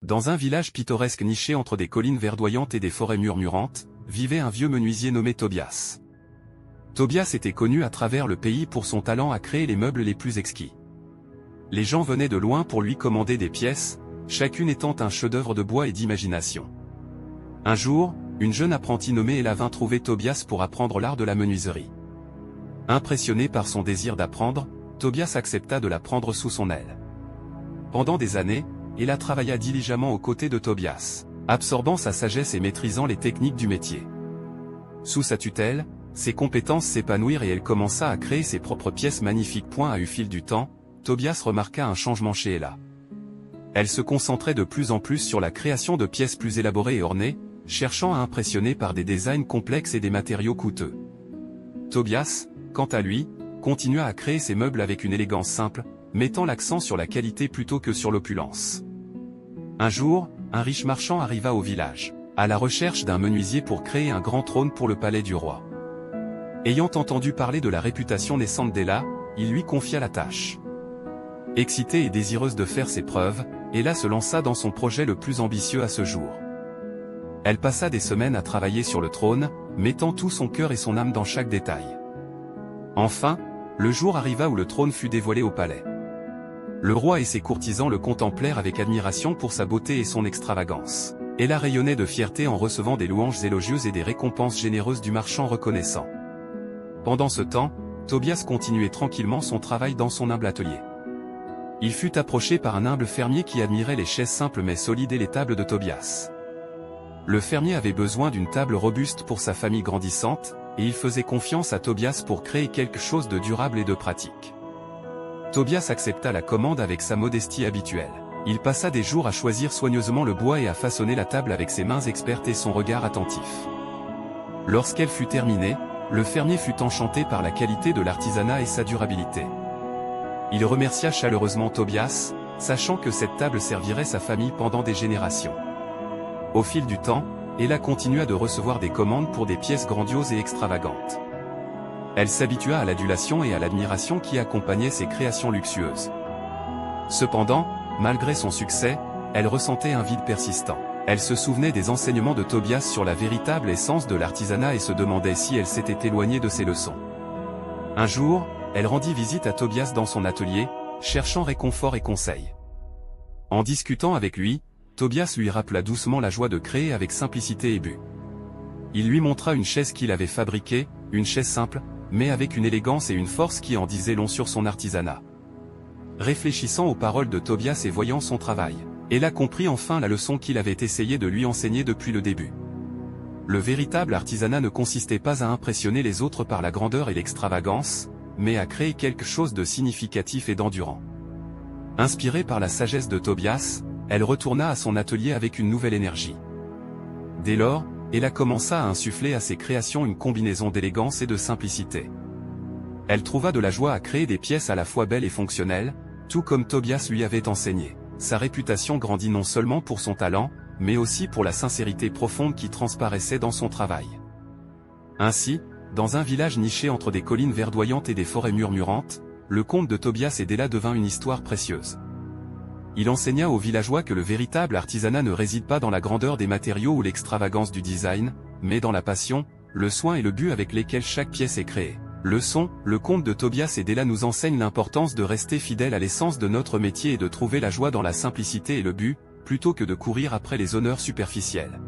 Dans un village pittoresque niché entre des collines verdoyantes et des forêts murmurantes, vivait un vieux menuisier nommé Tobias. Tobias était connu à travers le pays pour son talent à créer les meubles les plus exquis. Les gens venaient de loin pour lui commander des pièces, chacune étant un chef-d'œuvre de bois et d'imagination. Un jour, une jeune apprentie nommée Ella vint trouver Tobias pour apprendre l'art de la menuiserie. Impressionné par son désir d'apprendre, Tobias accepta de la prendre sous son aile. Pendant des années, Ella travailla diligemment aux côtés de Tobias, absorbant sa sagesse et maîtrisant les techniques du métier. Sous sa tutelle, ses compétences s'épanouirent et elle commença à créer ses propres pièces magnifiques. Au fil du temps, Tobias remarqua un changement chez Ella. Elle se concentrait de plus en plus sur la création de pièces plus élaborées et ornées, cherchant à impressionner par des designs complexes et des matériaux coûteux. Tobias, quant à lui, continua à créer ses meubles avec une élégance simple, mettant l'accent sur la qualité plutôt que sur l'opulence. Un jour, un riche marchand arriva au village, à la recherche d'un menuisier pour créer un grand trône pour le palais du roi. Ayant entendu parler de la réputation naissante d'Ella, il lui confia la tâche. Excitée et désireuse de faire ses preuves, Ella se lança dans son projet le plus ambitieux à ce jour. Elle passa des semaines à travailler sur le trône, mettant tout son cœur et son âme dans chaque détail. Enfin, le jour arriva où le trône fut dévoilé au palais. Le roi et ses courtisans le contemplèrent avec admiration pour sa beauté et son extravagance. Ella rayonnait de fierté en recevant des louanges élogieuses et des récompenses généreuses du marchand reconnaissant. Pendant ce temps, Tobias continuait tranquillement son travail dans son humble atelier. Il fut approché par un humble fermier qui admirait les chaises simples mais solides et les tables de Tobias. Le fermier avait besoin d'une table robuste pour sa famille grandissante, et il faisait confiance à Tobias pour créer quelque chose de durable et de pratique. Tobias accepta la commande avec sa modestie habituelle. Il passa des jours à choisir soigneusement le bois et à façonner la table avec ses mains expertes et son regard attentif. Lorsqu'elle fut terminée, le fermier fut enchanté par la qualité de l'artisanat et sa durabilité. Il remercia chaleureusement Tobias, sachant que cette table servirait sa famille pendant des générations. Au fil du temps, Ella continua de recevoir des commandes pour des pièces grandioses et extravagantes. Elle s'habitua à l'adulation et à l'admiration qui accompagnaient ses créations luxueuses. Cependant, malgré son succès, elle ressentait un vide persistant. Elle se souvenait des enseignements de Tobias sur la véritable essence de l'artisanat et se demandait si elle s'était éloignée de ses leçons. Un jour, elle rendit visite à Tobias dans son atelier, cherchant réconfort et conseil. En discutant avec lui, Tobias lui rappela doucement la joie de créer avec simplicité et but. Il lui montra une chaise qu'il avait fabriquée, une chaise simple, mais avec une élégance et une force qui en disaient long sur son artisanat. Réfléchissant aux paroles de Tobias et voyant son travail, Ella comprit enfin la leçon qu'il avait essayé de lui enseigner depuis le début. Le véritable artisanat ne consistait pas à impressionner les autres par la grandeur et l'extravagance, mais à créer quelque chose de significatif et d'endurant. Inspirée par la sagesse de Tobias, elle retourna à son atelier avec une nouvelle énergie. Dès lors, Ella commença à insuffler à ses créations une combinaison d'élégance et de simplicité. Elle trouva de la joie à créer des pièces à la fois belles et fonctionnelles, tout comme Tobias lui avait enseigné. Sa réputation grandit non seulement pour son talent, mais aussi pour la sincérité profonde qui transparaissait dans son travail. Ainsi, dans un village niché entre des collines verdoyantes et des forêts murmurantes, le conte de Tobias et d'Ella devint une histoire précieuse. Il enseigna aux villageois que le véritable artisanat ne réside pas dans la grandeur des matériaux ou l'extravagance du design, mais dans la passion, le soin et le but avec lesquels chaque pièce est créée. Leçon, le conte de Tobias et d'Ella nous enseigne l'importance de rester fidèle à l'essence de notre métier et de trouver la joie dans la simplicité et le but, plutôt que de courir après les honneurs superficiels.